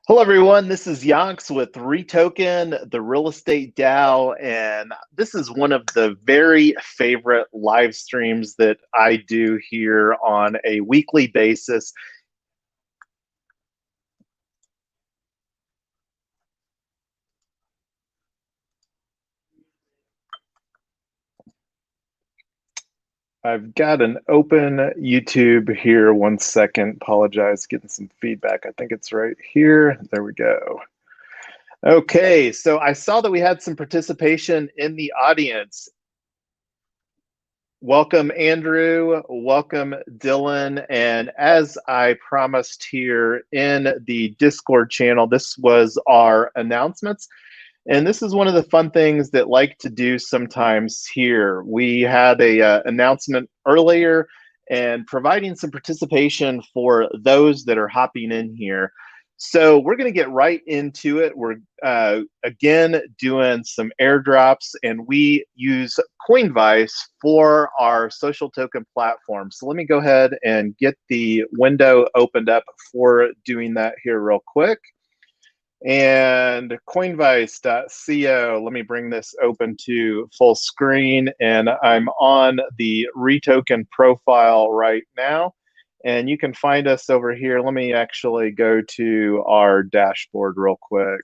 Hello, everyone. This is Yonks with REtoken, the real estate DAO, and this is one of the very favorite live streams that I do here on a weekly basis. I've got an open YouTube here. One second. Apologize, getting some feedback. I think it's right here. There we go. Okay, so I saw that we had some participation in the audience. Welcome, Andrew. Welcome, Dylan. And as I promised here in the Discord channel, this was our announcements. And this is one of the fun things that like to do sometimes here. We had a announcement earlier and providing some participation for those that are hopping in here. So we're going to get right into it. We're again doing some airdrops, and we use Coinvice for our social token platform. So let me go ahead and get the window opened up for doing that here real quick. And coinvice.co, let me bring this open to full screen, and I'm on the REtoken profile right now. And you can find us over here. Let me actually go to our dashboard real quick,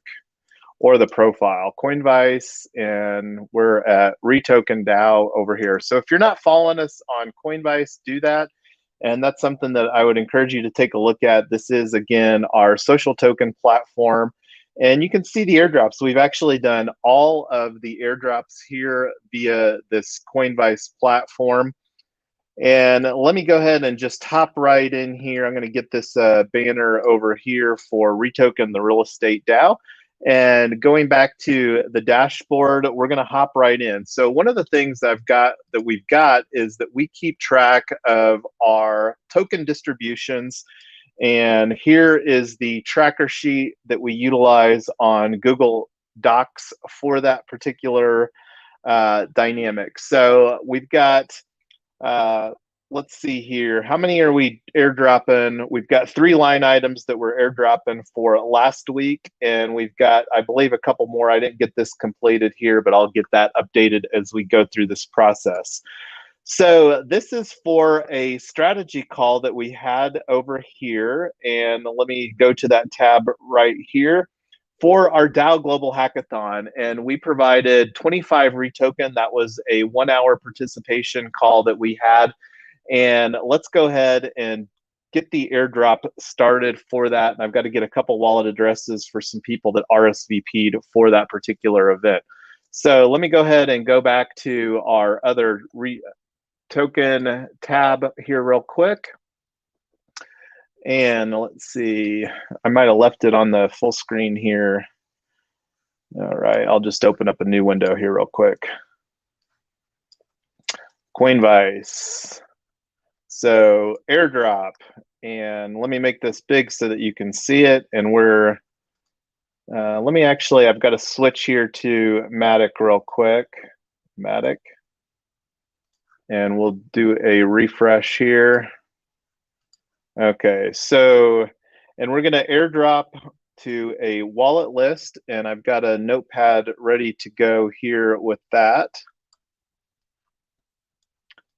or the profile, Coinvice, and we're at REtoken DAO over here. So if you're not following us on Coinvice, do that. And that's something that I would encourage you to take a look at. This is, again, our social token platform. And you can see the airdrops. We've actually done all of the airdrops here via this Coinvice platform. And let me go ahead and just hop right in here. I'm going to get this banner over here for REtoken, the real estate DAO. And going back to the dashboard, we're going to hop right in. So one of the things we've got is that we keep track of our token distributions. And here is the tracker sheet that we utilize on Google Docs for that particular dynamic. So we've got let's see here. How many are we airdropping? We've got 3 line items that we're airdropping for last week, and we've got, I believe, a couple more. I didn't get this completed here, but I'll get that updated as we go through this process. So this is for a strategy call that we had over here, and let me go to that tab right here for our DAO Global Hackathon, and we provided 25 REtoken. That was a 1-hour participation call that we had. And let's go ahead and get the airdrop started for that. And I've got to get a couple wallet addresses for some people that RSVP'd for that particular event. So let me go ahead and go back to our other REtoken tab here real quick. And let's see, I might have left it on the full screen here. All right, I'll just open up a new window here real quick. Coinvice. So airdrop, and let me make this big so that you can see it. And we're, I've got to switch here to Matic real quick, Matic. And we'll do a refresh here. Okay, so, and we're gonna airdrop to a wallet list, and I've got a notepad ready to go here with that.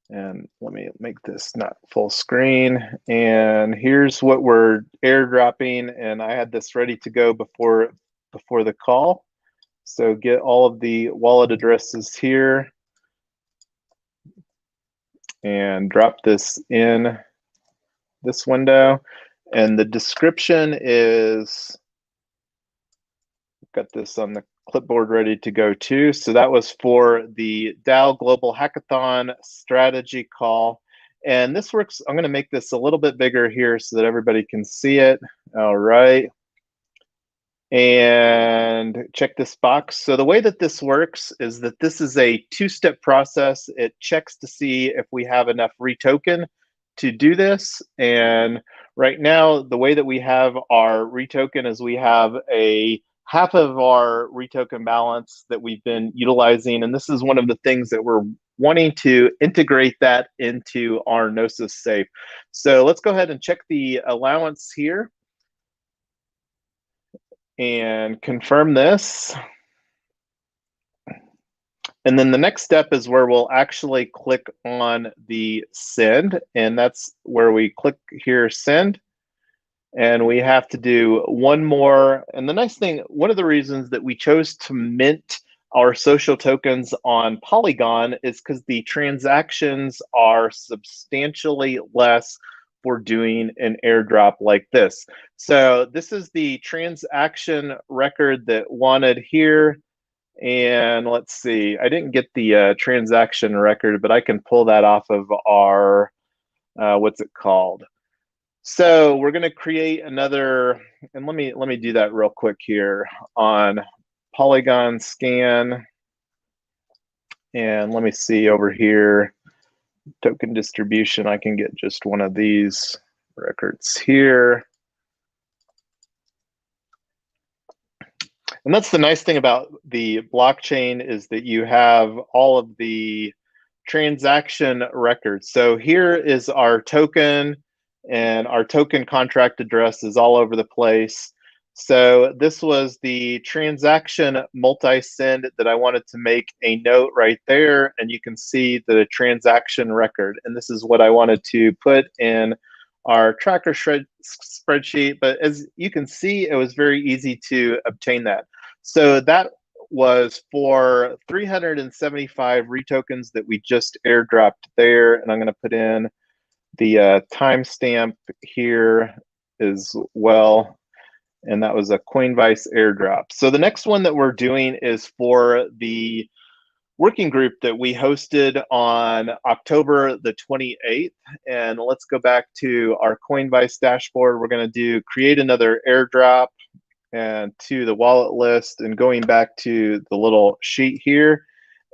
And let me make this not full screen. And here's what we're airdropping, and I had this ready to go before the call. So get all of the wallet addresses here and drop this in this window. And the description is, got this on the clipboard ready to go too. So that was for the DAO Global Hackathon strategy call. And this works, I'm gonna make this a little bit bigger here so that everybody can see it. All right. And check this box. So the way that this works is that this is a 2-step process. It checks to see if we have enough REtoken to do this. And right now, the way that we have our REtoken is we have a half of our REtoken balance that we've been utilizing. And this is one of the things that we're wanting to integrate that into our Gnosis safe. So let's go ahead and check the allowance here. and confirm this. And then the next step is where we'll actually click on the send, and that's where we click here, send. And we have to do one more. And the nice thing, one of the reasons that we chose to mint our social tokens on Polygon is because the transactions are substantially less for doing an airdrop like this. So this is the transaction record that wanted here. And let's see, I didn't get the transaction record, but I can pull that off of our, what's it called? So we're going to create another, and let me do that real quick here on Polygon scan. And let me see over here, token distribution. I can get just one of these records here. And that's the nice thing about the blockchain, is that you have all of the transaction records. So here is our token, and our token contract address is all over the place. So this was the transaction multi-send that I wanted to make a note right there, and you can see the transaction record. And this is what I wanted to put in our tracker spreadsheet. But as you can see, it was very easy to obtain that. So that was for 375 retokens that we just airdropped there. And I'm going to put in the timestamp here as well. And that was a Coinvice airdrop. So the next one that we're doing is for the working group that we hosted on October the 28th. And let's go back to our Coinvice dashboard. We're going to do create another airdrop and to the wallet list, and going back to the little sheet here.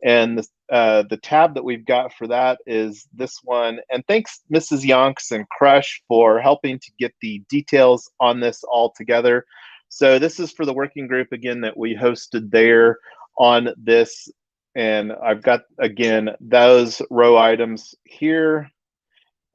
And the tab that we've got for that is this one. And thanks, Mrs. Yonks and Crush, for helping to get the details on this all together. So this is for the working group, again, that we hosted there on this. And I've got, again, those row items here.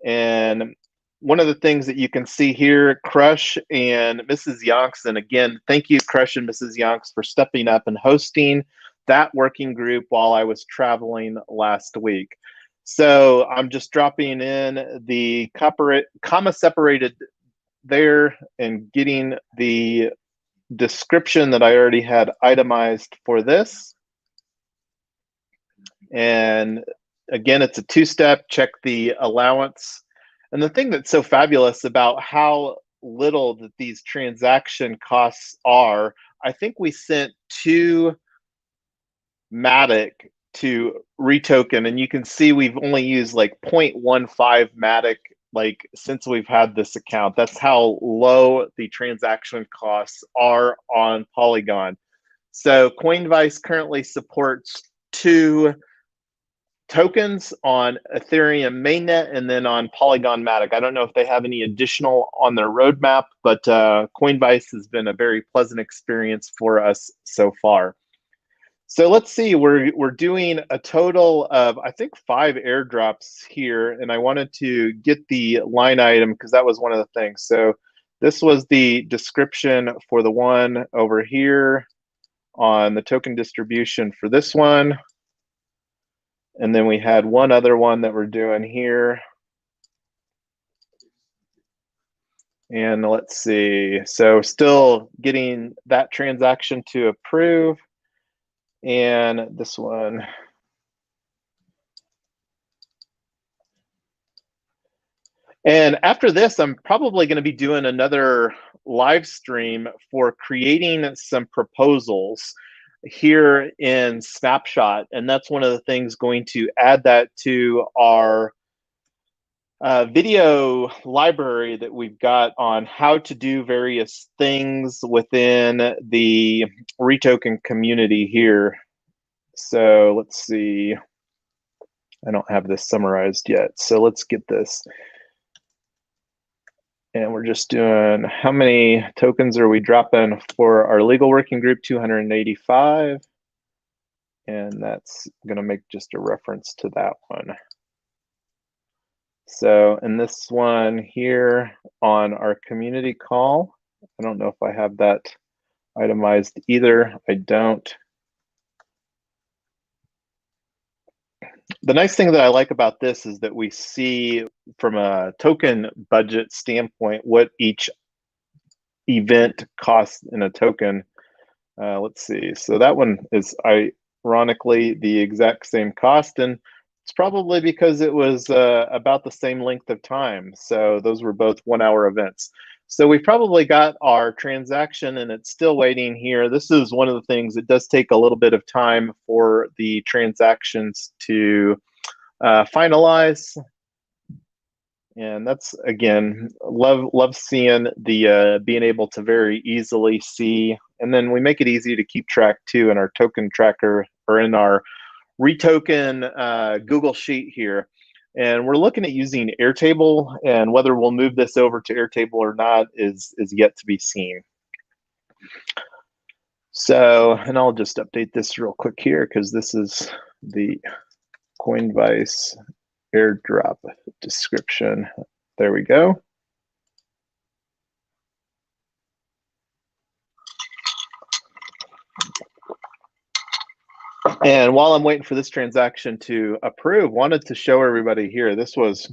And one of the things that you can see here, Crush and Mrs. Yonks, and again, thank you, Crush and Mrs. Yonks, for stepping up and hosting that working group while I was traveling last week. So I'm just dropping in the comma separated there and getting the description that I already had itemized for this. And again, it's a two-step, check the allowance. And the thing that's so fabulous about how little that these transaction costs are, I think we sent 2 Matic to REtoken, and you can see we've only used like 0.15 Matic like since we've had this account. That's how low the transaction costs are on Polygon. So Coinvice currently supports 2 tokens on Ethereum mainnet and then on Polygon Matic. I don't know if they have any additional on their roadmap, but Coinvice has been a very pleasant experience for us so far. So let's see, we're doing a total of, I think, 5 airdrops here, and I wanted to get the line item because that was one of the things. So this was the description for the one over here on the token distribution for this one. And then we had one other one that we're doing here. And let's see, so still getting that transaction to approve. And this one. And after this, I'm probably going to be doing another live stream for creating some proposals here in Snapshot. And that's one of the things, going to add that to our video library that we've got on how to do various things within the REtoken community here. So let's see. I don't have this summarized yet. So let's get this. And we're just doing, how many tokens are we dropping for our legal working group? 285. And that's going to make just a reference to that one. So in this one here on our community call, I don't know if I have that itemized either. I don't. The nice thing that I like about this is that we see from a token budget standpoint what each event costs in a token. Let's see. So that one is ironically the exact same cost, and it's probably because it was about the same length of time. So those were both 1 hour events. So we probably got our transaction and it's still waiting here. This is one of the things, it does take a little bit of time for the transactions to finalize. And that's, again, love seeing the being able to very easily see, and then we make it easy to keep track too in our token tracker or in our REtoken Google Sheet here. And we're looking at using Airtable, and whether we'll move this over to Airtable or not is yet to be seen. So, and I'll just update this real quick here because this is the Coinbase airdrop description. There we go. And while I'm waiting for this transaction to approve, wanted to show everybody here. This was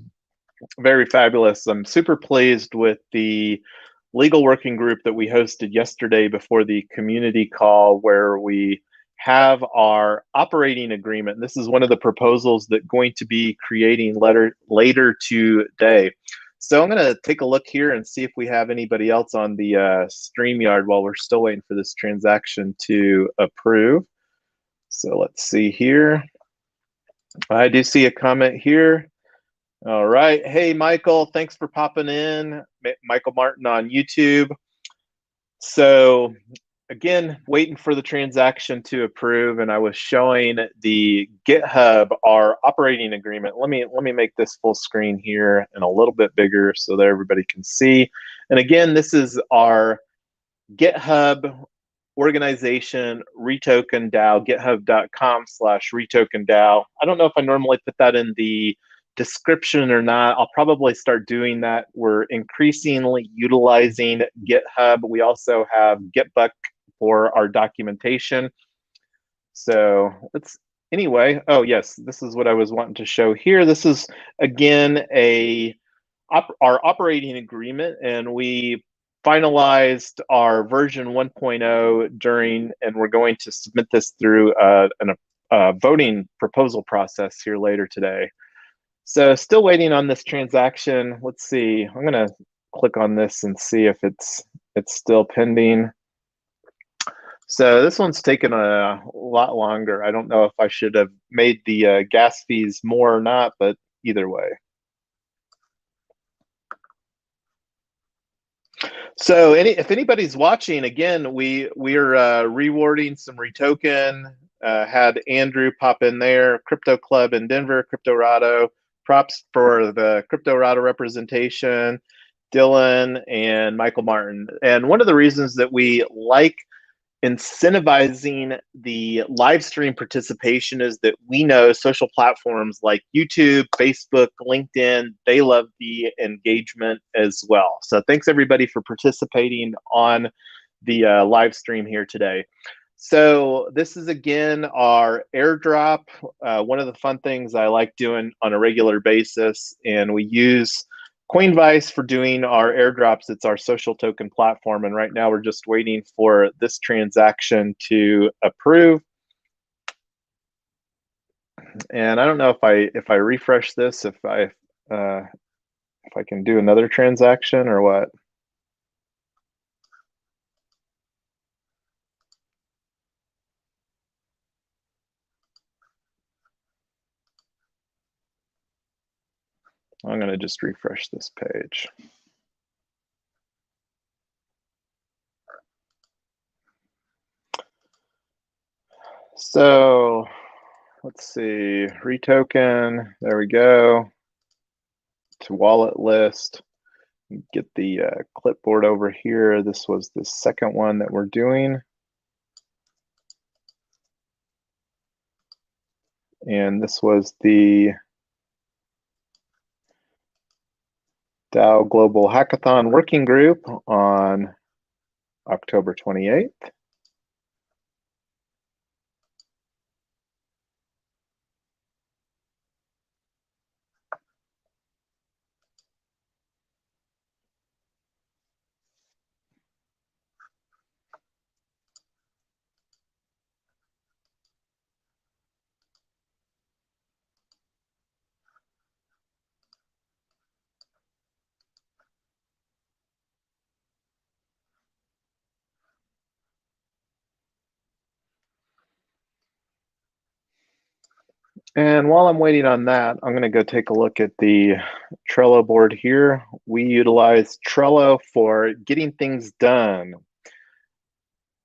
very fabulous. I'm super pleased with the legal working group that we hosted yesterday before the community call, where we have our operating agreement. This is one of the proposals that's going to be creating later today. So I'm going to take a look here and see if we have anybody else on the StreamYard while we're still waiting for this transaction to approve. So let's see here. I do see a comment here. All right. Hey, Michael, thanks for popping in. Michael Martin on YouTube. So again, waiting for the transaction to approve, and I was showing the GitHub, our operating agreement. Let me make this full screen here and a little bit bigger so that everybody can see. And again, this is our GitHub organization, REtoken DAO, github.com/REtoken DAO. I don't know if I normally put that in the description or not. I'll probably start doing that. We're increasingly utilizing GitHub. We also have Gitbuck for our documentation. So let's, anyway, oh yes, this is what I was wanting to show here. This is, again, our operating agreement, and we finalized our version 1.0 during, and we're going to submit this through a voting proposal process here later today. So still waiting on this transaction. Let's see, I'm gonna click on this and see if it's still pending. So this one's taken a lot longer. I don't know if I should have made the gas fees more or not, but either way. So if anybody's watching, again, we're rewarding some REtoken. Had Andrew pop in there, Crypto Club in Denver, CryptoRado. Props for the CryptoRado representation, Dylan and Michael Martin. And one of the reasons that we like incentivizing the live stream participation is that we know social platforms like YouTube, Facebook, LinkedIn, they love the engagement as well. So thanks everybody for participating on the live stream here today. So this is, again, our airdrop. One of the fun things I like doing on a regular basis, and we use Coinbase for doing our airdrops. It's our social token platform, and right now we're just waiting for this transaction to approve. And I don't know if I refresh this, if I can do another transaction or what. I'm going to just refresh this page. So let's see, REtoken, there we go, to wallet list. Get the clipboard over here. This was the second one that we're doing. And this was the DAO Global Hackathon Working Group on October 28th. And while I'm waiting on that, I'm going to go take a look at the Trello board here. We utilize Trello for getting things done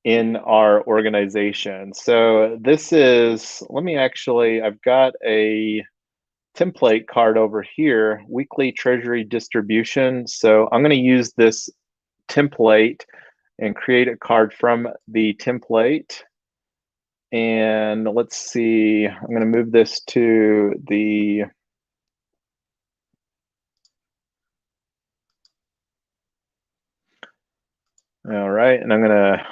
in our organization. So this is, I've got a template card over here, weekly treasury distribution. So I'm going to use this template and create a card from the template. And let's see, I'm going to move this to the all right, and I'm going to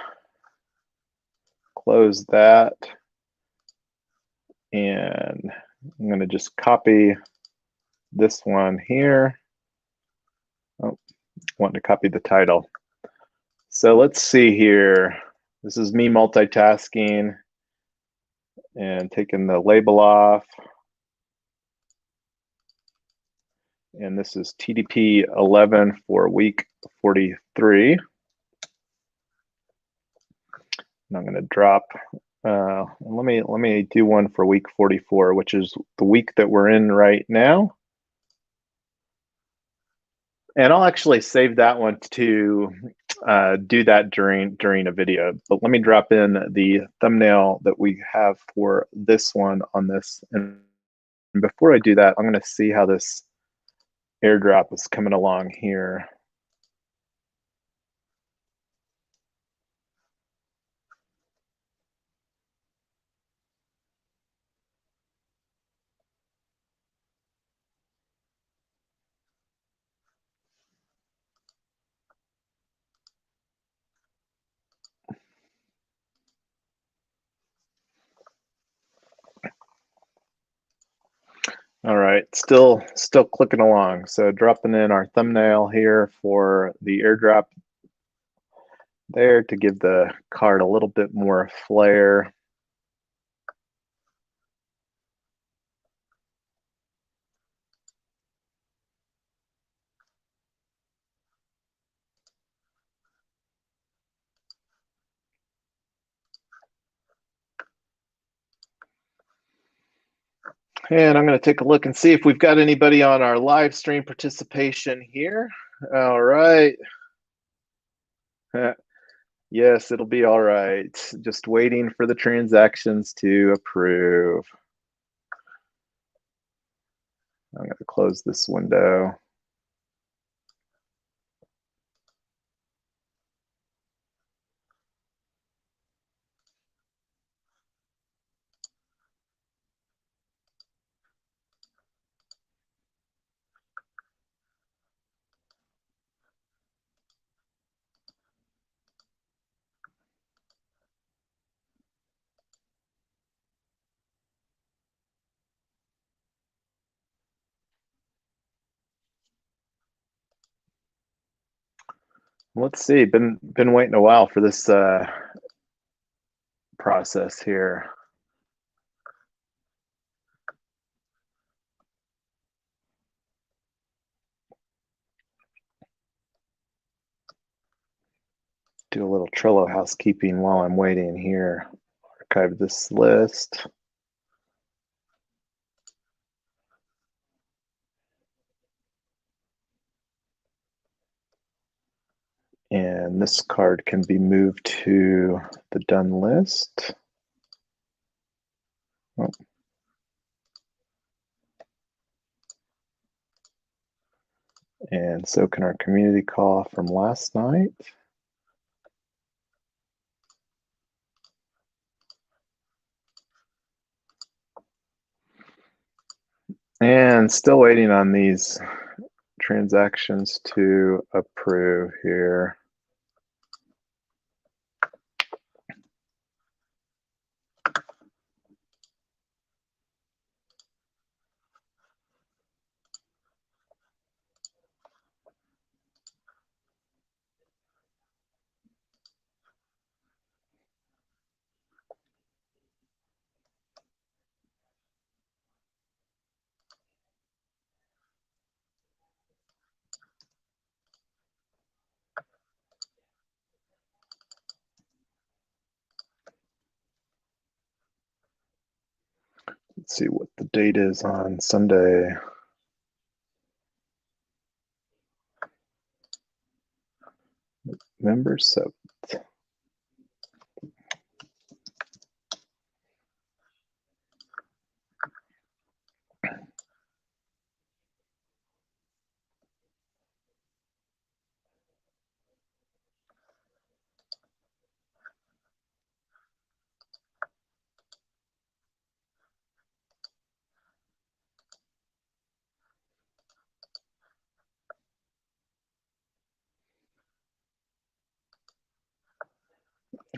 close that. And I'm going to just copy this one here. Oh, I want to copy the title. So let's see here. This is me multitasking and taking the label off. And this is TDP 11 for week 43. And I'm going to drop. Let me do one for week 44, which is the week that we're in right now. And I'll actually save that one to do that during a video. But let me drop in the thumbnail that we have for this one on this. And before I do that, I'm going to see how this airdrop is coming along here. All right, still clicking along. So dropping in our thumbnail here for the airdrop there to give the card a little bit more flair. And I'm going to take a look and see if we've got anybody on our live stream participation here. All right. Yes, it'll be all right. Just waiting for the transactions to approve. I'm going to close this window. Let's see. Been waiting a while for this process here. Do a little Trello housekeeping while I'm waiting here. Archive this list. And this card can be moved to the done list. Oh. And so can our community call from last night. And still waiting on these transactions to approve here. Let's see what the date is on Sunday. November 7th.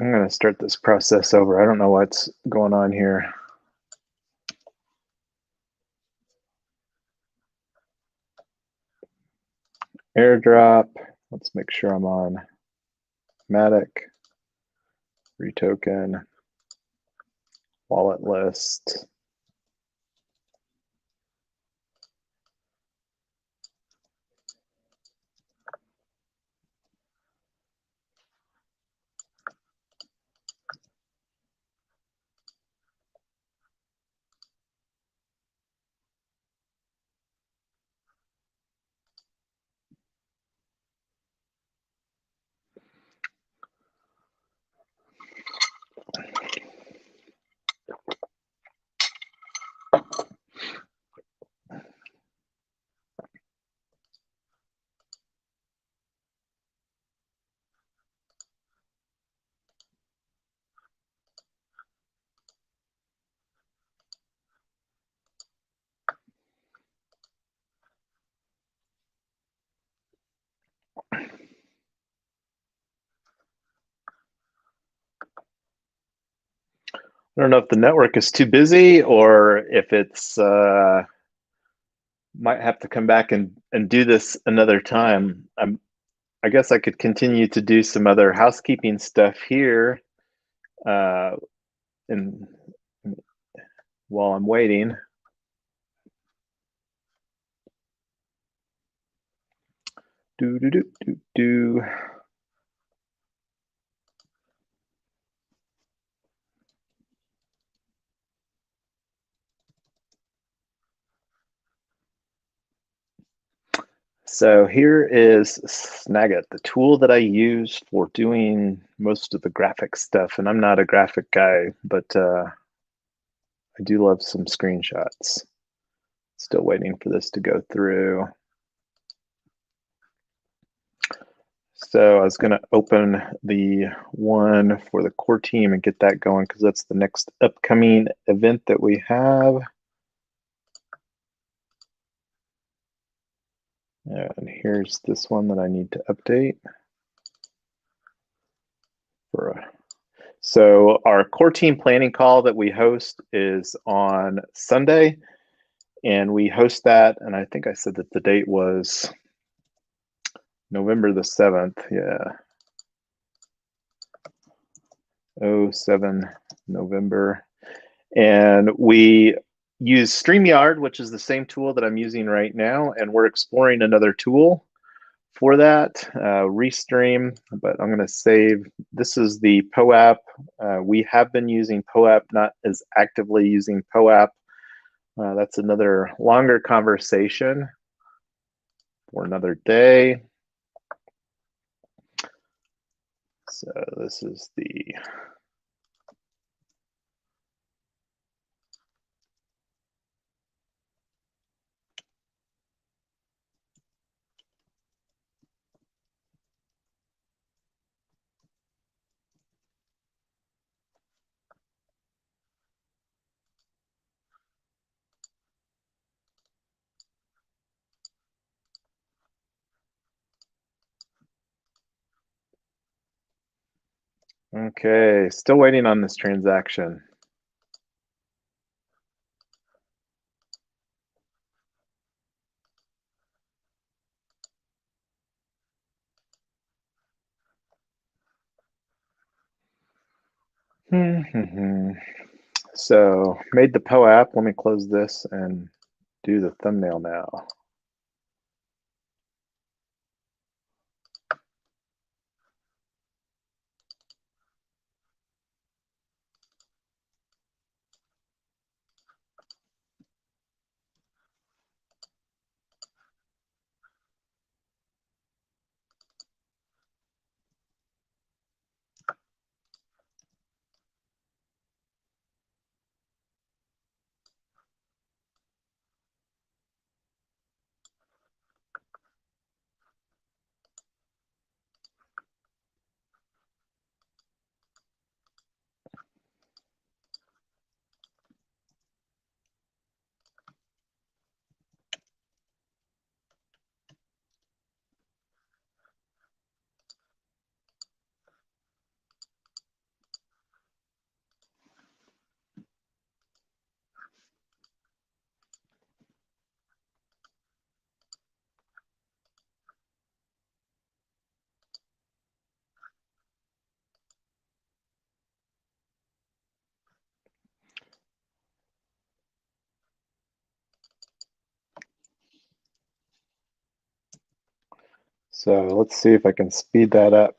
I'm going to start this process over. I don't know what's going on here. Airdrop. Let's make sure I'm on Matic, REtoken, wallet list. I don't know if the network is too busy or if it's might have to come back and do this another time. I guess I could continue to do some other housekeeping stuff here and while I'm waiting. Do. So here is Snagit, the tool that I use for doing most of the graphic stuff. And I'm not a graphic guy, but I do love some screenshots. Still waiting for this to go through. So I was going to open the one for the core team and get that going because that's the next upcoming event that we have. And here's this one that I need to update. So our core team planning call that we host is on Sunday, and we host that, and I think I said that the date was November the 7th. Yeah. 07 November. And we use StreamYard, which is the same tool that I'm using right now, and we're exploring another tool for that, Restream, but I'm going to save. This is the POAP. We have been using POAP, not as actively using POAP. That's another longer conversation for another day. So this is the okay, still waiting on this transaction. So made the POAP. Let me close this and do the thumbnail now. So let's see if I can speed that up.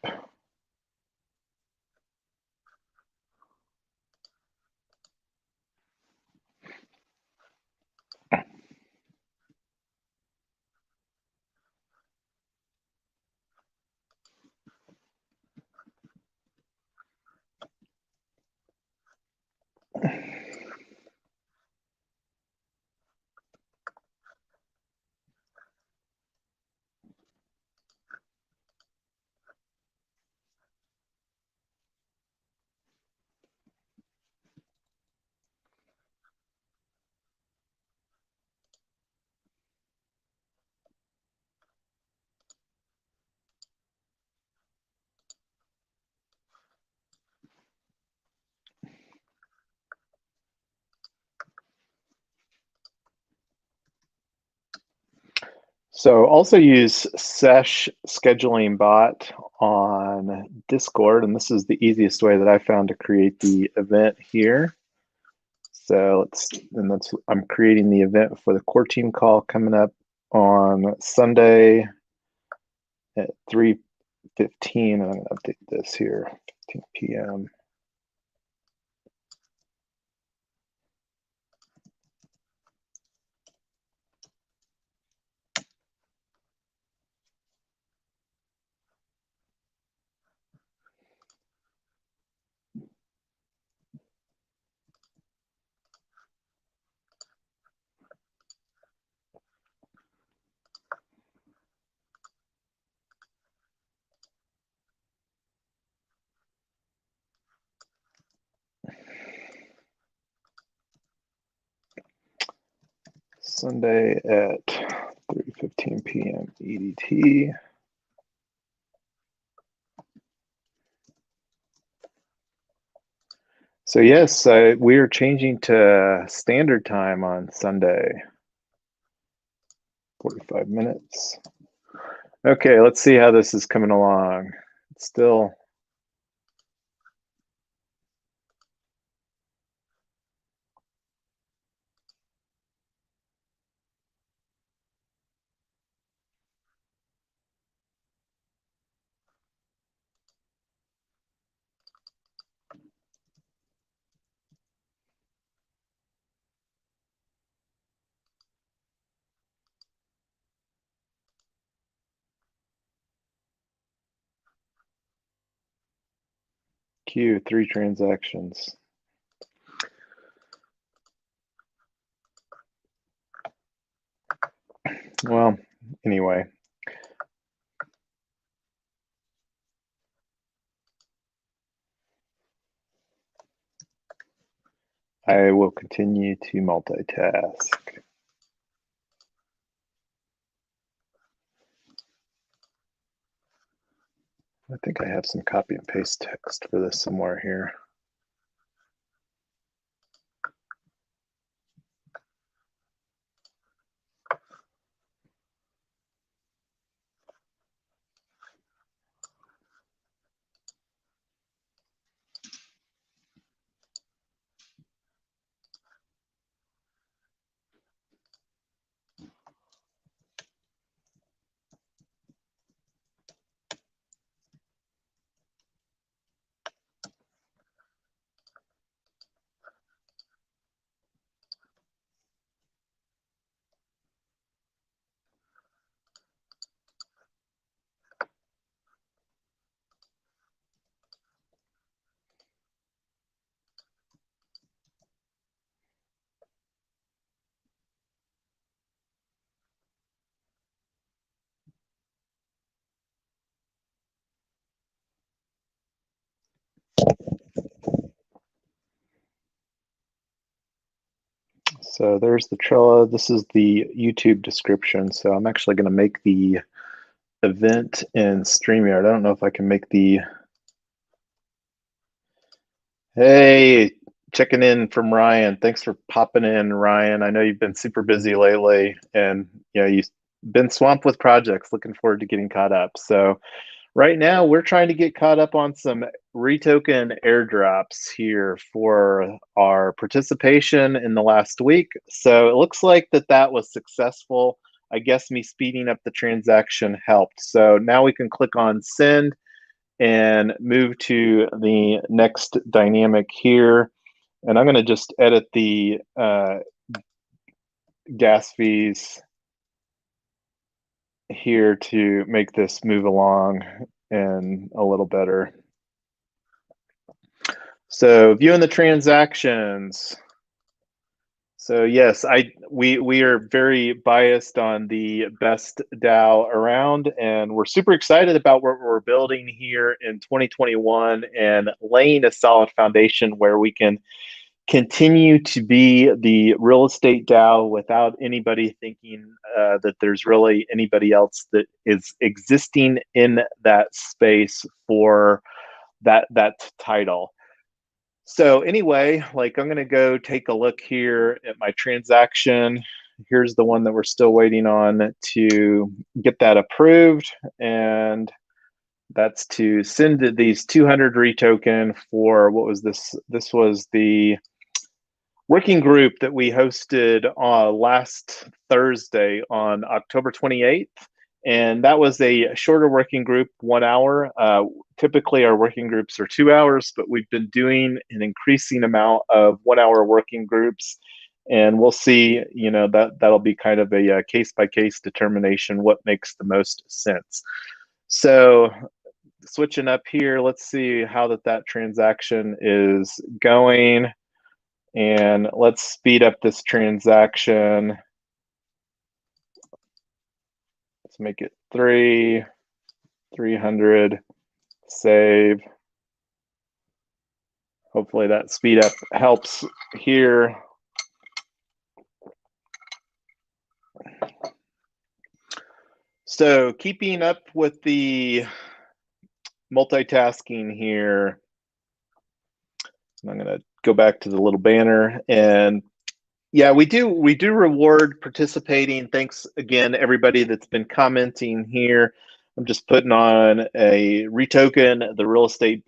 So also use Sesh scheduling bot on Discord, and this is the easiest way that I found to create the event here. So I'm creating the event for the core team call coming up on Sunday at 3:15. I'm going to update this here, 15 p.m. Sunday at 3:15 p.m. EDT. So yes, we are changing to standard time on Sunday. 45 minutes. Okay, let's see how this is coming along. It's still queue, 3 transactions. Well, anyway. I will continue to multitask. I think I have some copy and paste text for this somewhere here. So there's the Trello. This is the YouTube description. So I'm actually going to make the event in StreamYard. I don't know if I can make the... Hey, checking in from Ryan. Thanks for popping in, Ryan. I know you've been super busy lately, and you've been swamped with projects. Looking forward to getting caught up. So right now, we're trying to get caught up on some REtoken airdrops here for our participation in the last week. So it looks like that was successful. I guess me speeding up the transaction helped. So now we can click on send and move to the next dynamic here. And I'm going to just edit the gas fees here to make this move along and a little better. So viewing the transactions. So yes, we are very biased on the best DAO around, and we're super excited about what we're building here in 2021 and laying a solid foundation where we can continue to be the real estate DAO without anybody thinking that there's really anybody else that is existing in that space for that title. So anyway, like I'm gonna go take a look here at my transaction. Here's the one that we're still waiting on to get that approved, and that's to send these 200 REtoken for, what was this? This was the working group that we hosted last Thursday on October 28th. And that was a shorter working group, 1 hour. Typically our working groups are 2 hours, but we've been doing an increasing amount of 1 hour working groups. And we'll see, that'll be kind of a case by case determination, what makes the most sense. So switching up here, let's see how that transaction is going. And let's speed up this transaction. Let's make it 300, save. Hopefully that speed up helps here. So keeping up with the multitasking here, I'm going to go back to the little banner, and yeah, we do reward participating. Thanks again, everybody that's been commenting here. I'm just putting on a REtoken, the real estate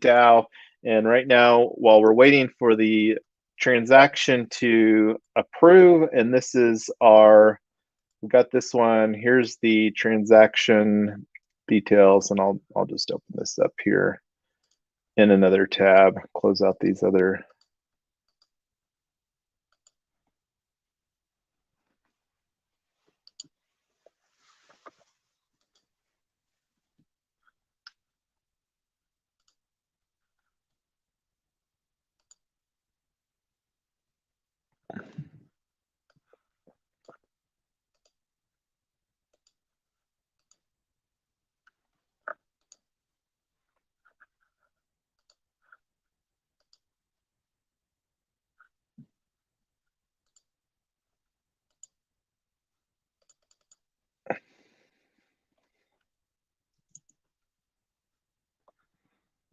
DAO, and right now, while we're waiting for the transaction to approve, and this is we got this one. Here's the transaction details, and I'll just open this up here in another tab, close out these other.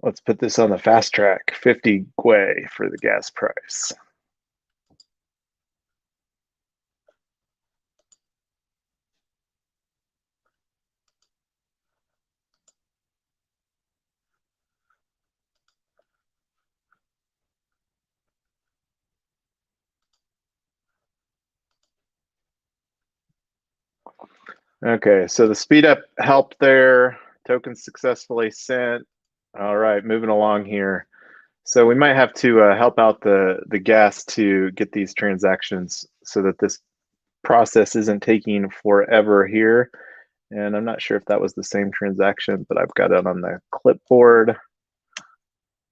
Let's put this on the fast track, 50 Gwei for the gas price. Okay, so the speed up helped there. Token successfully sent. All right, moving along here. So we might have to help out the gas to get these transactions so that this process isn't taking forever here. And I'm not sure if that was the same transaction, but I've got it on the clipboard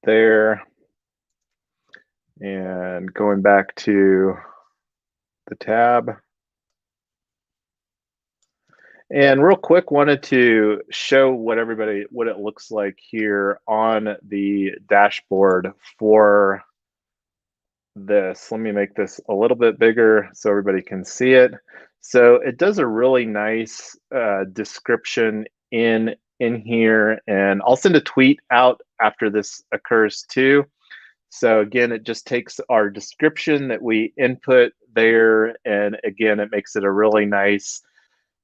there. And going back to the tab. And real quick, wanted to show what it looks like here on the dashboard for this. Let me make this a little bit bigger so everybody can see it. So it does a really nice description in here, and I'll send a tweet out after this occurs too. So again, it just takes our description that we input there, and again, it makes it a really nice,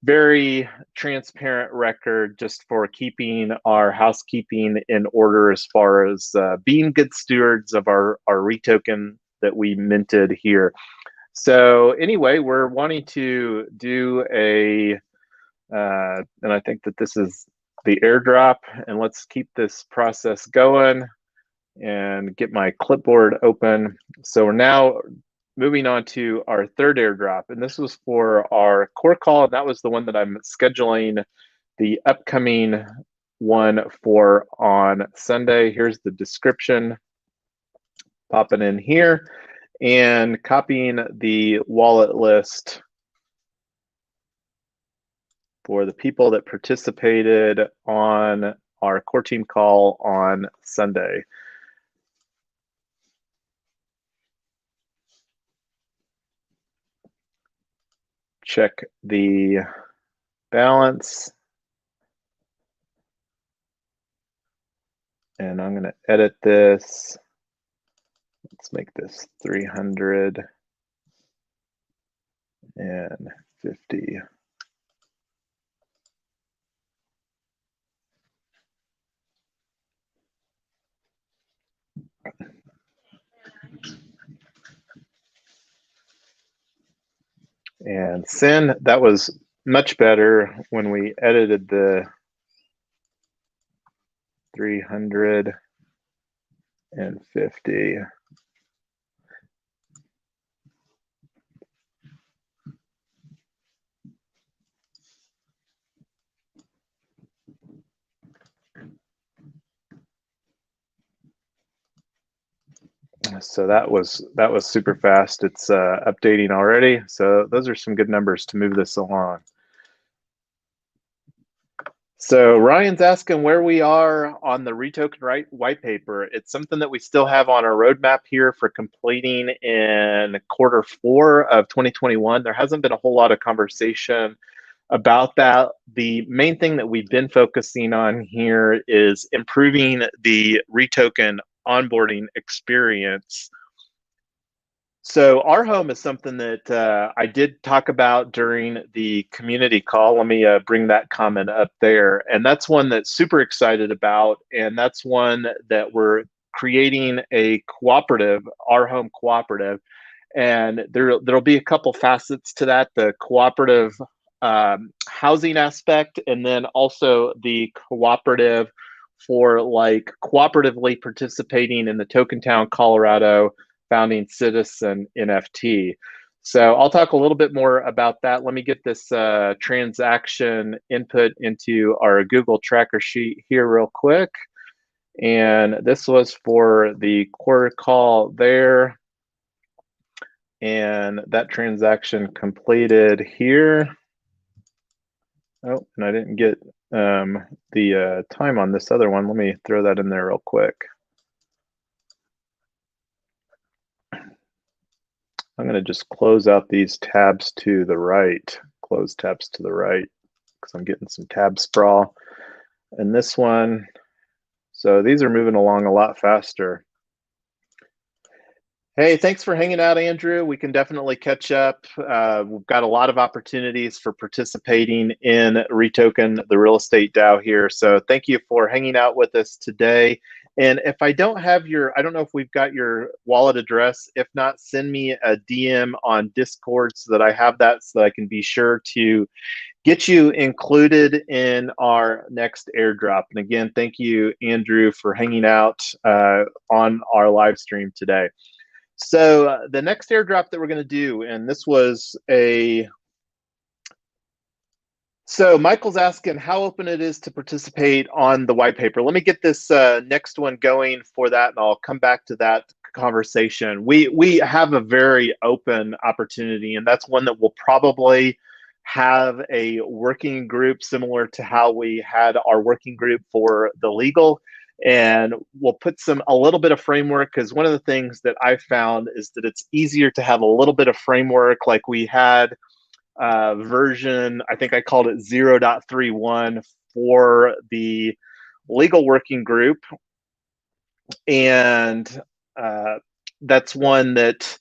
very transparent record just for keeping our housekeeping in order as far as being good stewards of our REtoken that we minted here. So anyway, we're wanting to do a, and I think that this is the airdrop, and let's keep this process going and get my clipboard open. So we're now moving on to our third airdrop, and this was for our core call, and that was the one that I'm scheduling the upcoming one for on Sunday. Here's the description, popping in here and copying the wallet list for the people that participated on our core team call on Sunday. Check the balance. And I'm going to edit this. Let's make this 350. And send. That was much better when we edited the 350. So that was super fast. It's updating already. So those are some good numbers to move this along. So Ryan's asking where we are on the REtoken white paper. It's something that we still have on our roadmap here for completing in Q4 of 2021. There hasn't been a whole lot of conversation about that. The main thing that we've been focusing on here is improving the REtoken onboarding experience. So our home is something that I did talk about during the community call. Let me bring that comment up there. And that's one that's super excited about. And that's one that we're creating a cooperative, our home cooperative. And there'll be a couple facets to that, the cooperative housing aspect, and then also the cooperative for like cooperatively participating in the Token Town, Colorado founding citizen NFT. So I'll talk a little bit more about that. Let me get this transaction input into our Google Tracker sheet here real quick. And this was for the core call there. And that transaction completed here. Oh, and I didn't get the time on this other one. Let me throw that in there real quick. I'm going to just close out these tabs to the right, close tabs to the right, because I'm getting some tab sprawl. And this one, so these are moving along a lot faster. Hey, thanks for hanging out, Andrew. We can definitely catch up. We've got a lot of opportunities for participating in REtoken, the real estate DAO here. So thank you for hanging out with us today. And if I don't have your, I don't know if we've got your wallet address. If not, send me a DM on Discord so that I have that, so that I can be sure to get you included in our next airdrop. And again, thank you, Andrew, for hanging out on our live stream today. So the next airdrop that we're going to do, and this was a, so Michael's asking how open it is to participate on the white paper. Let me get this next one going for that, and I'll come back to that conversation. We have a very open opportunity, and that's one that will probably have a working group similar to how we had our working group for the legal. And we'll put a little bit of framework, because one of the things that I found is that it's easier to have a little bit of framework. Like we had version, I think I called it 0.31 for the legal working group. And that's one that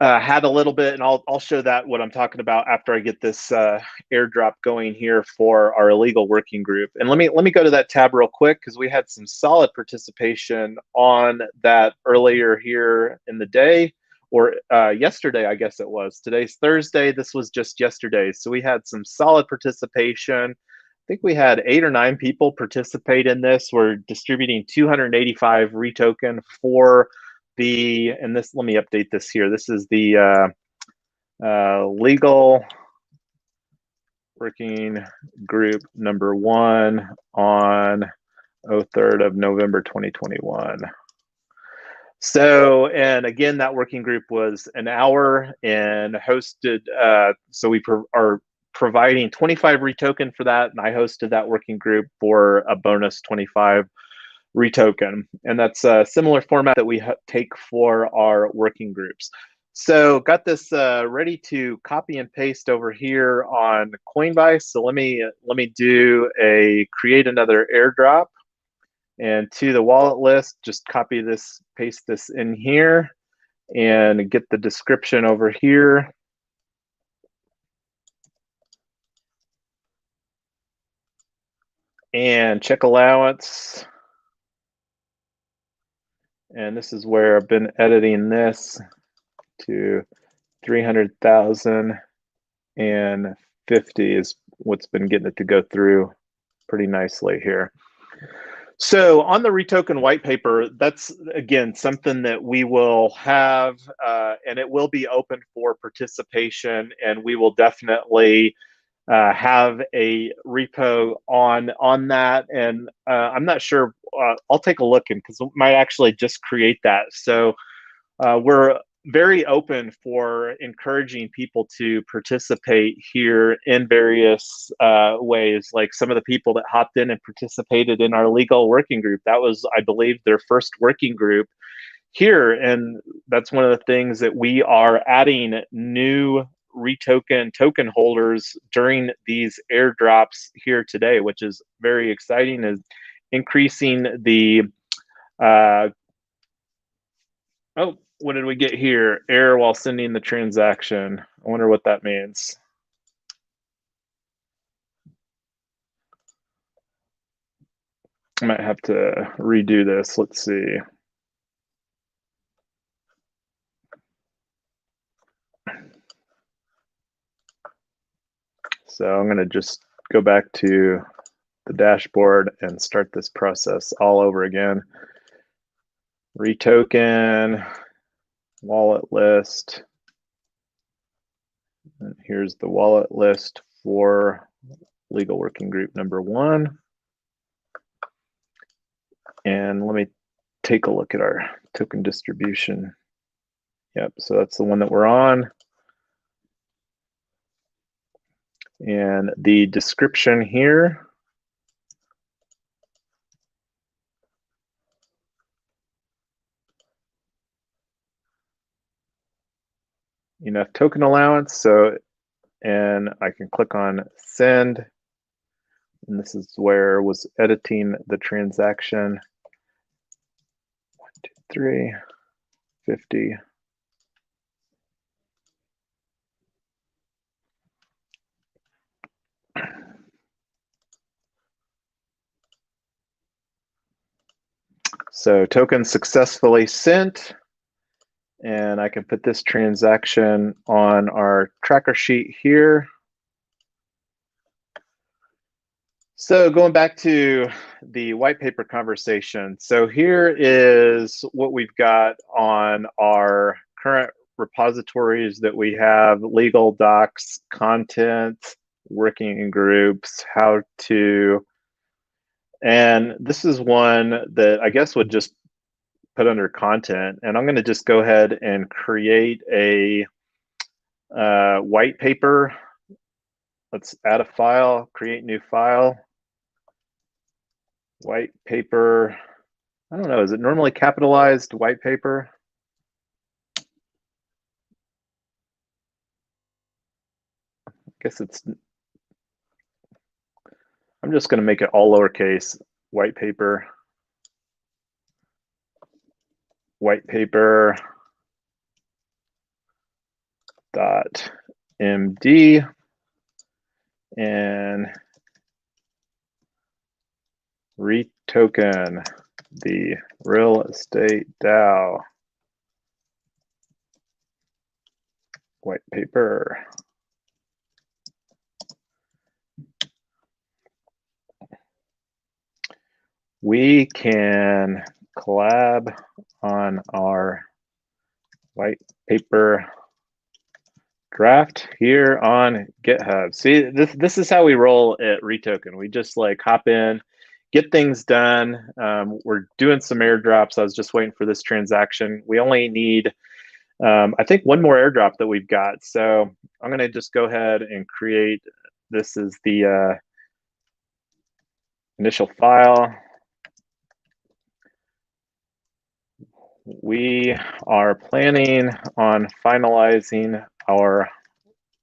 had a little bit, and I'll show that what I'm talking about after I get this airdrop going here for our illegal working group. And let me go to that tab real quick, because we had some solid participation on that earlier here in the day, or yesterday, I guess it was. Today's Thursday. This was just yesterday. So we had some solid participation. I think we had 8 or 9 people participate in this. We're distributing 285 REtoken for the, and this, let me update this here. This is the legal working group number 1 on 03rd of November 2021. So, and again, that working group was an hour and hosted, so we are providing 25 REtoken for that, and I hosted that working group for a bonus 25 REtoken. And that's a similar format that we take for our working groups. So got this ready to copy and paste over here on Coinbase. So let me do a create another airdrop, and to the wallet list, just copy this, paste this in here, and get the description over here. And check allowance. And this is where I've been editing this to 300,050 is what's been getting it to go through pretty nicely here. So on the REtoken white paper, that's again something that we will have, and it will be open for participation, and we will definitely have a repo on that. And I'm not sure, I'll take a look, and because we might actually just create that. So we're very open for encouraging people to participate here in various ways. Like some of the people that hopped in and participated in our legal working group, that was, I believe, their first working group here. And that's one of the things that we are adding new REtoken token holders during these airdrops here today, which is very exciting, is increasing the oh, what did we get here? Error while sending the transaction. I wonder what that means. I might have to redo this. Let's see. So I'm going to just go back to the dashboard and start this process all over again. REtoken, wallet list. And here's the wallet list for legal working group number 1. And let me take a look at our token distribution. Yep, so that's the one that we're on. And the description here. Enough token allowance. So, and I can click on send. And this is where I was editing the transaction. 1, 2, 3, 50. So token successfully sent. And I can put this transaction on our tracker sheet here. So going back to the white paper conversation. So here is what we've got on our current repositories that we have: legal docs, content, working in groups, how to. And this is one that I guess would just put under content. And I'm going to just go ahead and create a white paper. Let's add a file, create new file. White paper, I don't know, is it normally capitalized white paper? I guess it's, I'm just going to make it all lowercase, white paper dot md, and REtoken, the real estate DAO. white paper. We can collab on our white paper draft here on GitHub. See, this is how we roll at REtoken. We just like hop in, get things done. We're doing some airdrops. I was just waiting for this transaction. We only need, I think, one more airdrop that we've got. So I'm going to just go ahead and create, this is the initial file. We are planning on finalizing our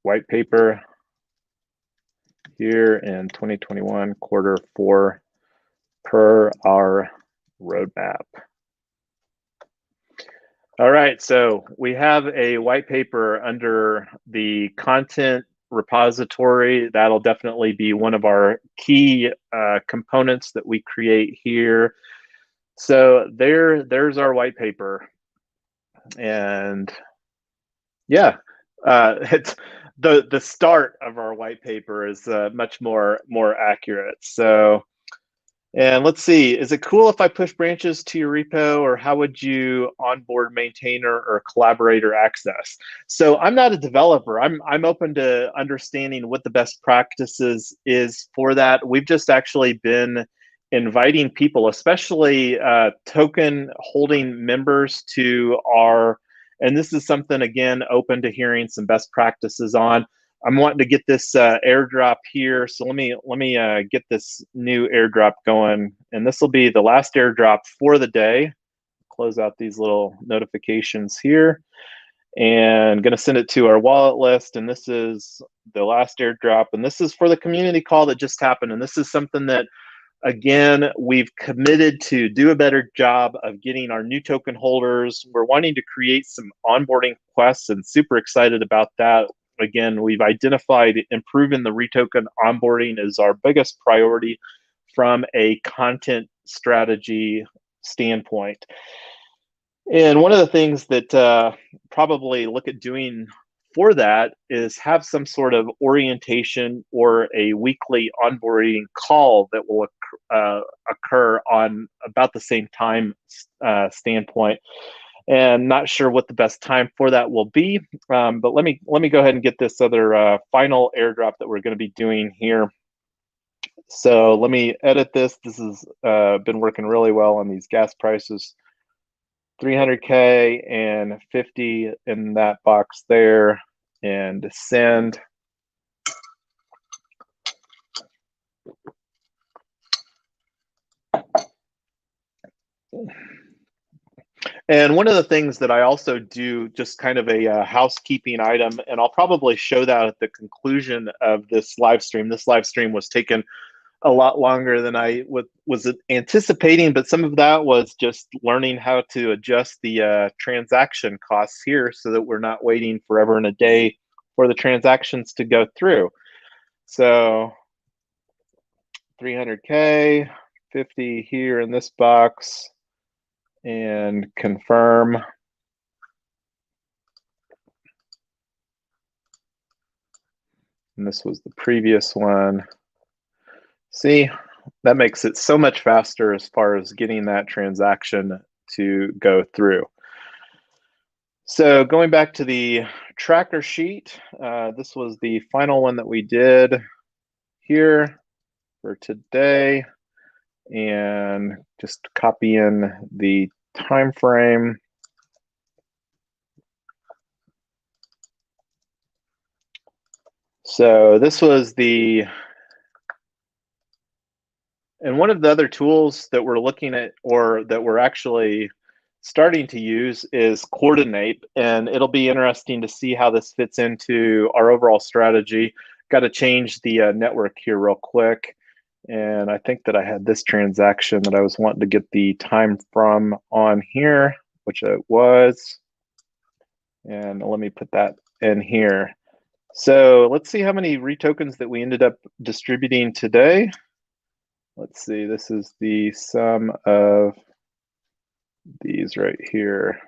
white paper here in 2021 Q4 per our roadmap. All right, so we have a white paper under the content repository. That'll definitely be one of our key components that we create here. So there's our white paper, and yeah, it's the start of our white paper is much more accurate. So, and let's see, is it cool if I push branches to your repo, or how would you onboard maintainer or collaborator access? So I'm not a developer. I'm open to understanding what the best practices is for that. We've just actually been inviting people, especially token holding members, to our, and this is something, again, open to hearing some best practices on. I'm wanting to get this airdrop here, so let me get this new airdrop going, and this will be the last airdrop for the day. Close out these little notifications here, and going to send it to our wallet list. And this is the last airdrop, and this is for the community call that just happened. And this is something that, again, we've committed to do a better job of getting our new token holders. We're wanting to create some onboarding quests, and super excited about that. Again, we've identified improving the REtoken onboarding as our biggest priority from a content strategy standpoint. And one of the things that probably look at doing for that is have some sort of orientation or a weekly onboarding call that will occur on about the same time standpoint. And not sure what the best time for that will be, but let me go ahead and get this other final airdrop that we're going to be doing here. So let me edit this. This has been working really well on these gas prices. 300K and 50 in that box there, and send. And one of the things that I also do, just kind of a housekeeping item, and I'll probably show that at the conclusion of this live stream. This live stream was taken a lot longer than I was anticipating, but some of that was just learning how to adjust the transaction costs here so that we're not waiting forever and a day for the transactions to go through. So 300K, 50 here in this box, and confirm. And this was the previous one. See, that makes it so much faster as far as getting that transaction to go through. So going back to the tracker sheet, this was the final one that we did here for today, and just copy in the time frame. So this was the, and one of the other tools that we're looking at, or that we're actually starting to use, is Coordinate, and it'll be interesting to see how this fits into our overall strategy. Got to change the network here real quick, and I think that I had this transaction that I was wanting to get the time from on here, which it was, and let me put that in here. So let's see how many REtokens that we ended up distributing today. Let's see, this is the sum of these right here.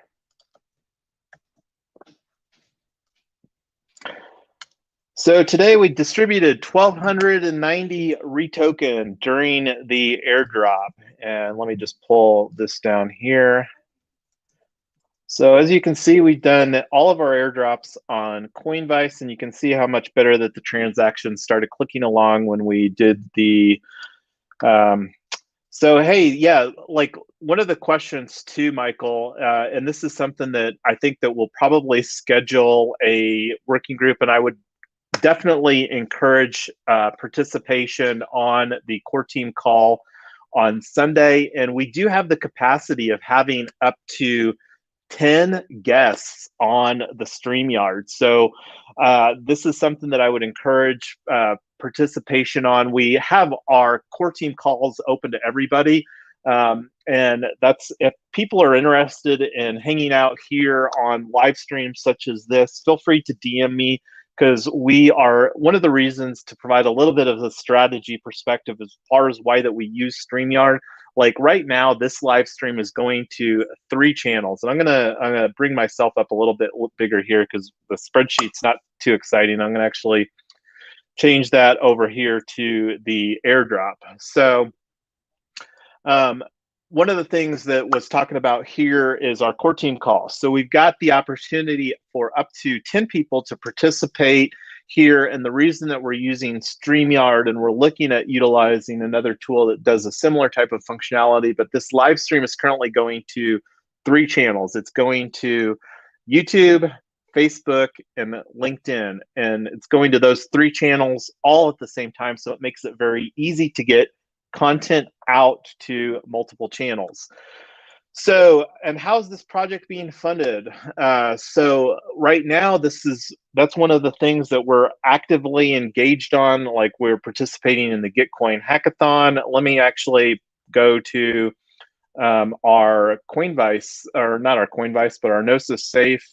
So today we distributed 1,290 REtoken during the airdrop. And let me just pull this down here. So as you can see, we've done all of our airdrops on Coinbase, and you can see how much better that the transactions started clicking along when we did the, so hey, yeah, like one of the questions too, Michael, and this is something that I think that we'll probably schedule a working group, and I would definitely encourage participation on the core team call on Sunday. And we do have the capacity of having up to 10 guests on the StreamYard. So this is something that I would encourage participation on. We have our core team calls open to everybody. And that's, if people are interested in hanging out here on live streams such as this, feel free to DM me, because we are, one of the reasons to provide a little bit of a strategy perspective as far as why that we use StreamYard. Like right now, this live stream is going to 3 channels, and I'm gonna bring myself up a little bit bigger here because the spreadsheet's not too exciting. I'm gonna actually change that over here to the airdrop. So one of the things that was talking about here is our core team call. So we've got the opportunity for up to 10 people to participate here. And the reason that we're using StreamYard and we're looking at utilizing another tool that does a similar type of functionality, but this live stream is currently going to 3 channels. It's going to YouTube, Facebook, and LinkedIn. And it's going to those 3 channels all at the same time. So it makes it very easy to get content out to multiple channels. So, and how's this project being funded? So right now, that's one of the things that we're actively engaged on. Like, we're participating in the Gitcoin hackathon. Let me actually go to our Coinbase, or not our Coinbase, but our Gnosis Safe.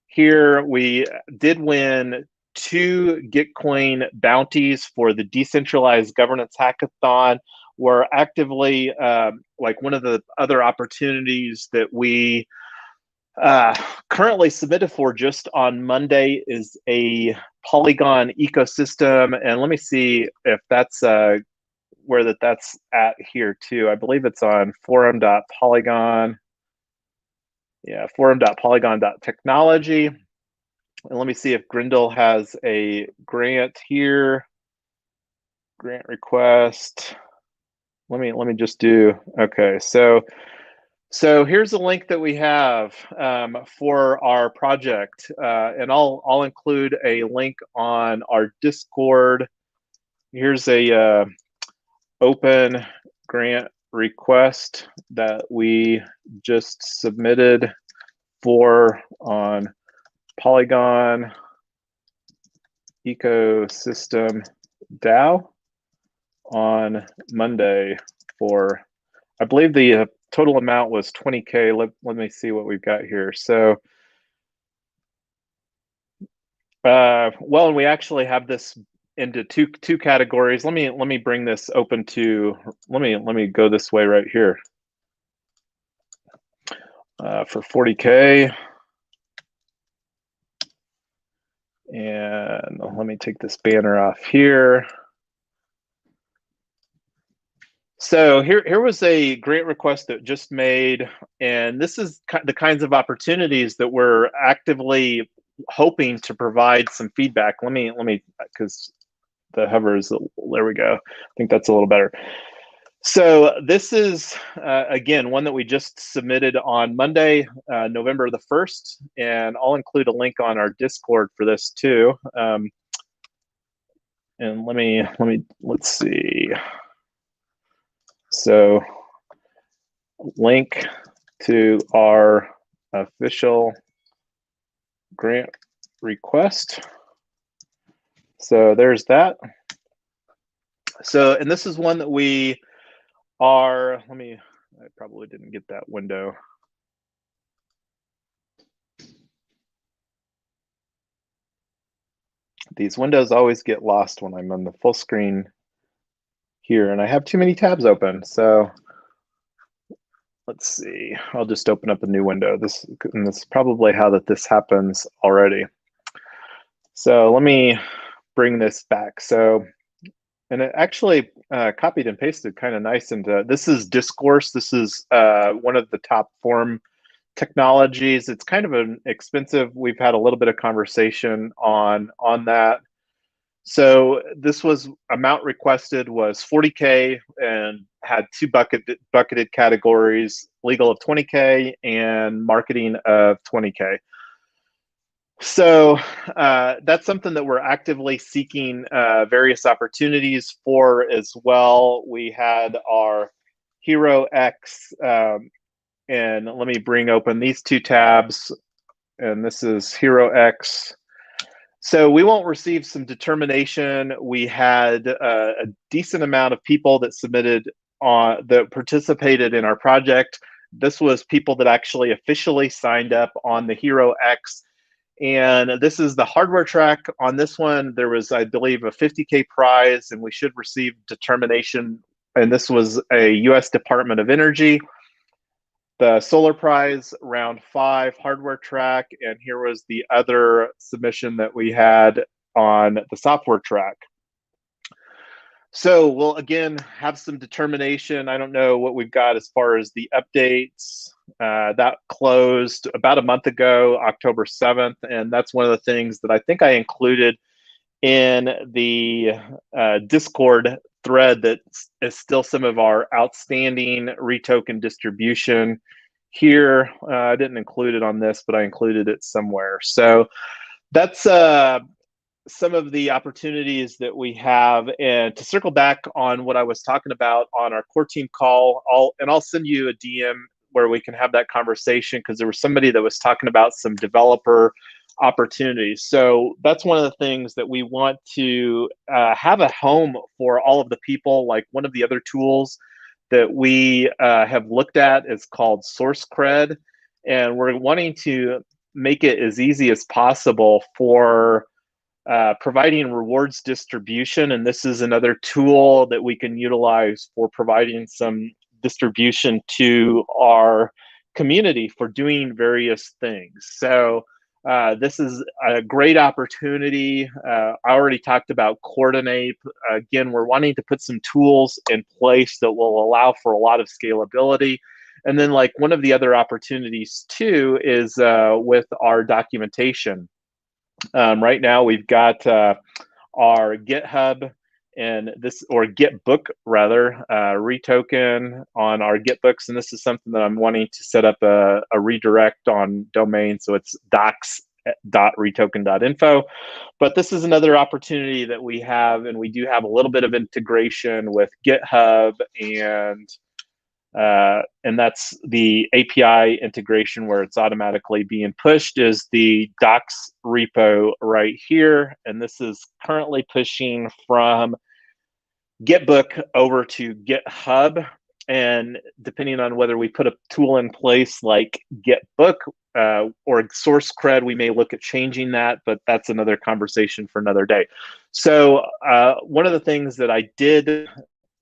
Here we did win 2 Gitcoin bounties for the Decentralized Governance hackathon. We're actively, like, one of the other opportunities that we currently submitted for just on Monday is a Polygon ecosystem. And let me see if that's where that's at here too. I believe it's on forum.polygon. Yeah, forum.polygon.technology. And let me see if Grindel has a grant here. Grant request. Let me just do, okay. So here's a link that we have for our project, and I'll include a link on our Discord. Here's a open grant request that we just submitted for on Polygon ecosystem DAO on Monday for, I believe the total amount was 20K. Let me see what we've got here. So, well, and we actually have this into two categories. Let me bring this open to, let me go this way right here. For 40K. And let me take this banner off here. So here was a grant request that just made, and this is the kinds of opportunities that we're actively hoping to provide some feedback. Let me, because the hover is, there we go. I think that's a little better. So this is, again, one that we just submitted on Monday, November the 1st, and I'll include a link on our Discord for this too. And let's see. So link to our official grant request. So there's that. So, and this is one that we are, I probably didn't get that window. These windows always get lost when I'm on the full screen here, and I have too many tabs open. So let's see, I'll just open up a new window. This is probably how this happens already. So let me bring this back. So, and it actually copied and pasted kind of nice into, this is Discourse. This is one of the top form technologies. It's kind of an expensive, we've had a little bit of conversation on that. So this was, amount requested was 40K and had two bucketed categories, legal of 20K and marketing of 20K. So that's something that we're actively seeking various opportunities for as well. We had our Hero X, and let me bring open these two tabs, and this is Hero X. So we won't receive some determination. We had a decent amount of people that submitted that participated in our project. This was people that actually officially signed up on the Hero X. And this is the hardware track. On this one, there was, I believe, a 50K prize, and we should receive determination. And this was a US Department of Energy. The solar prize, round 5, hardware track, and here was the other submission that we had on the software track. So we'll again have some determination. I don't know what we've got as far as the updates. That closed about a month ago, October 7th, and that's one of the things that I think I included in the Discord thread that is still some of our outstanding REtoken distribution here. I didn't include it on this, but I included it somewhere. So that's some of the opportunities that we have. And to circle back on what I was talking about on our core team call, I'll send you a DM where we can have that conversation, because there was somebody that was talking about some developer opportunities. So that's one of the things that we want to have a home for all of the people. Like one of the other tools that we have looked at is called SourceCred, and we're wanting to make it as easy as possible for providing rewards distribution. And this is another tool that we can utilize for providing some distribution to our community for doing various things. So this is a great opportunity. I already talked about Coordinate. Again, we're wanting to put some tools in place that will allow for a lot of scalability. And then like one of the other opportunities too is with our documentation. Right now we've got our GitHub and this, or Gitbook rather, REtoken on our Gitbooks. And this is something that I'm wanting to set up a redirect on domain. So it's docs.retoken.info. But this is another opportunity that we have, and we do have a little bit of integration with GitHub, and that's the API integration where it's automatically being pushed is the docs repo right here. And this is currently pushing from Gitbook over to GitHub. And depending on whether we put a tool in place like Gitbook or SourceCred, we may look at changing that, but that's another conversation for another day. So one of the things that I did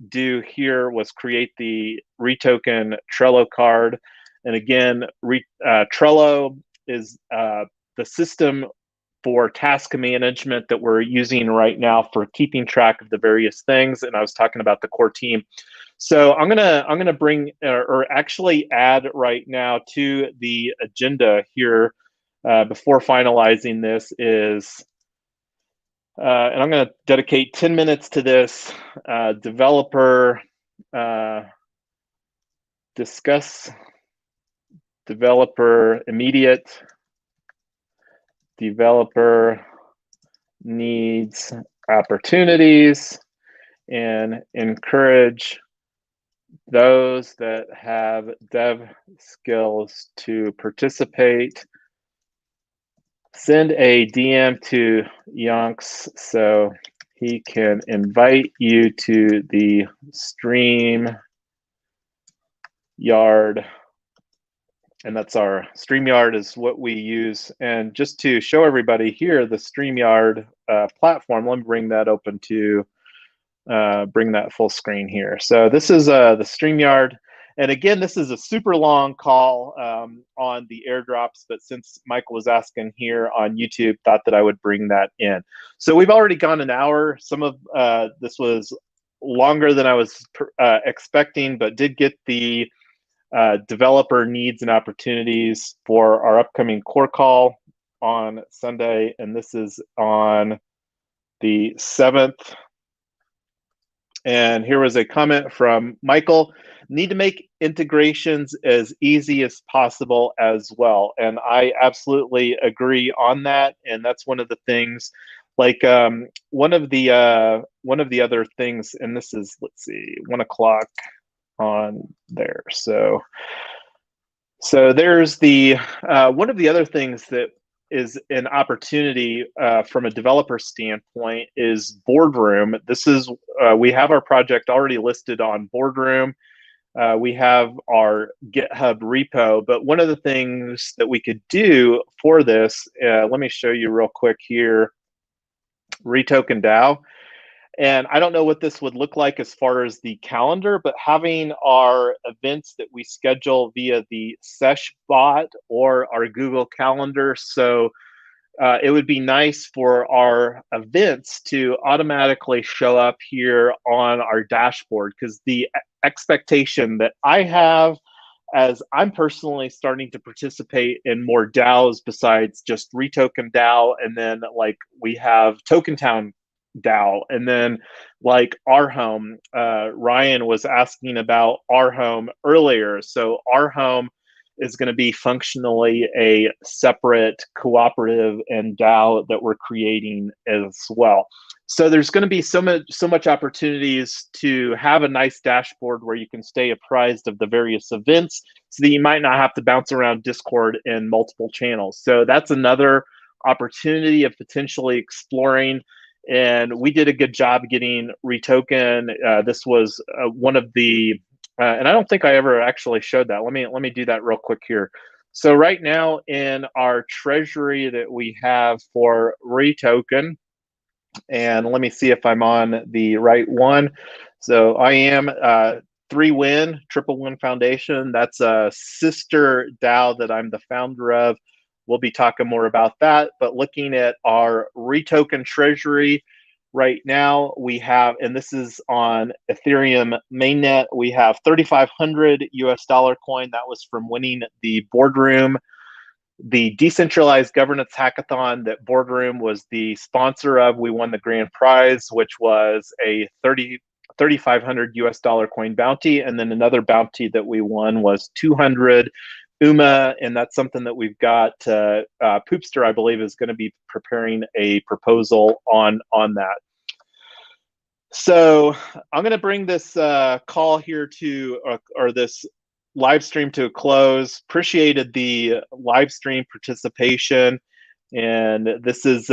do here was create the REtoken Trello card. And again, Trello is the system for task management that we're using right now for keeping track of the various things. And I was talking about the core team. So I'm gonna bring or actually add right now to the agenda here before finalizing this is and I'm going to dedicate 10 minutes to this developer discuss developer immediate developer needs opportunities and encourage those that have dev skills to participate. Send a DM to Yonks so he can invite you to the StreamYard. And that's our StreamYard is what we use. And just to show everybody here, the StreamYard platform, let me bring that open to bring that full screen here. So this is the StreamYard. And again, this is a super long call on the airdrops, but since Michael was asking here on YouTube, thought that I would bring that in. So we've already gone an hour. Some of this was longer than I was expecting, but did get the developer needs and opportunities for our upcoming core call on Sunday. And this is on the 7th. And here was a comment from Michael: need to make integrations as easy as possible as well. And I absolutely agree on that. And that's one of the things, like one of the other things, and this is, let's see, 1 o'clock on there. So there's the one of the other things that is an opportunity from a developer standpoint is Boardroom. This is, we have our project already listed on Boardroom. We have our GitHub repo, but one of the things that we could do for this, let me show you real quick here, REtoken DAO. And I don't know what this would look like as far as the calendar, but having our events that we schedule via the Sesh bot or our Google Calendar. So it would be nice for our events to automatically show up here on our dashboard, because the expectation that I have, as I'm personally starting to participate in more DAOs besides just REtoken DAO, and then like we have Token Town DAO, and then like our home. Ryan was asking about our home earlier. So our home is going to be functionally a separate cooperative and DAO that we're creating as well. So there's going to be so much opportunities to have a nice dashboard where you can stay apprised of the various events, so that you might not have to bounce around Discord in multiple channels. So that's another opportunity of potentially exploring. And we did a good job getting REtoken. This was one of the, and I don't think I ever actually showed that. Let me do that real quick here. So right now in our treasury that we have for REtoken, and let me see if I'm on the right one. So I am 3Win, Triple Win Foundation. That's a sister DAO that I'm the founder of. We'll be talking more about that, but looking at our REtoken treasury right now, we have, and this is on Ethereum mainnet, we have 3,500 US dollar coin. That was from winning the Boardroom, the Decentralized Governance Hackathon that Boardroom was the sponsor of. We won the grand prize, which was a 3,500 US dollar coin bounty. And then another bounty that we won was 200 UMA, and that's something that we've got. Poopster, I believe, is going to be preparing a proposal on that. So I'm going to bring this call here to, or this live stream to a close. Appreciated the live stream participation. And this is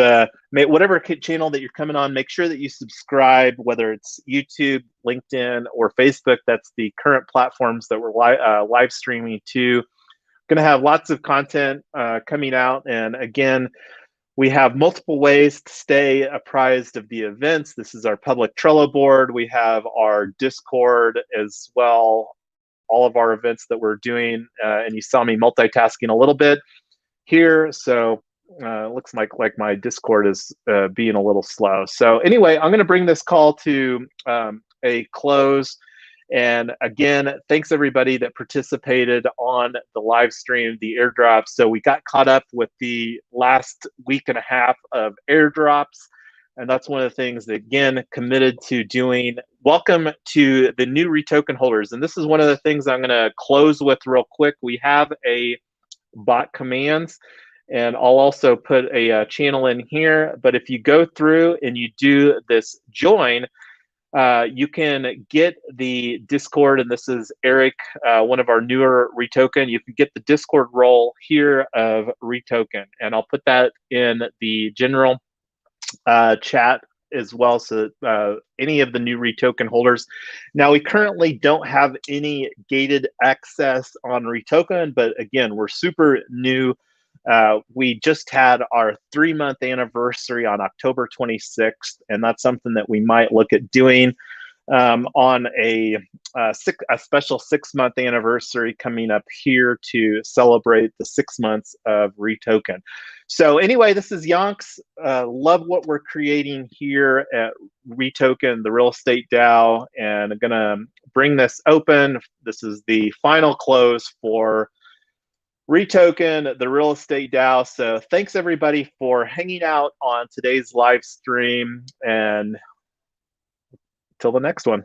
whatever channel that you're coming on, make sure that you subscribe, whether it's YouTube, LinkedIn, or Facebook. That's the current platforms that we're live streaming to. Going to have lots of content coming out. And again, we have multiple ways to stay apprised of the events. This is our public Trello board. We have our Discord as well, all of our events that we're doing. And you saw me multitasking a little bit here. So looks like my Discord is being a little slow. So anyway, I'm going to bring this call to a close. And again, thanks everybody that participated on the live stream, the airdrops. So we got caught up with the last week and a half of airdrops. And that's one of the things that, again, committed to doing. Welcome to the new REtoken holders. And this is one of the things I'm going to close with real quick. We have a bot commands, and I'll also put a channel in here. But if you go through and you do this join, you can get the Discord, and this is Eric, one of our newer REtoken. You can get the Discord role here of REtoken, and I'll put that in the general chat as well, so any of the new REtoken holders. Now, we currently don't have any gated access on REtoken, but again, we're super new. We just had our 3-month anniversary on October 26th, and that's something that we might look at doing. on a special 6-month anniversary coming up here to celebrate the 6 months of REtoken. So anyway, this is Yonks. Love what we're creating here at REtoken, the real estate DAO, and I'm gonna bring this open. This is the final close for REtoken, the real estate DAO. So thanks everybody for hanging out on today's live stream, and till the next one.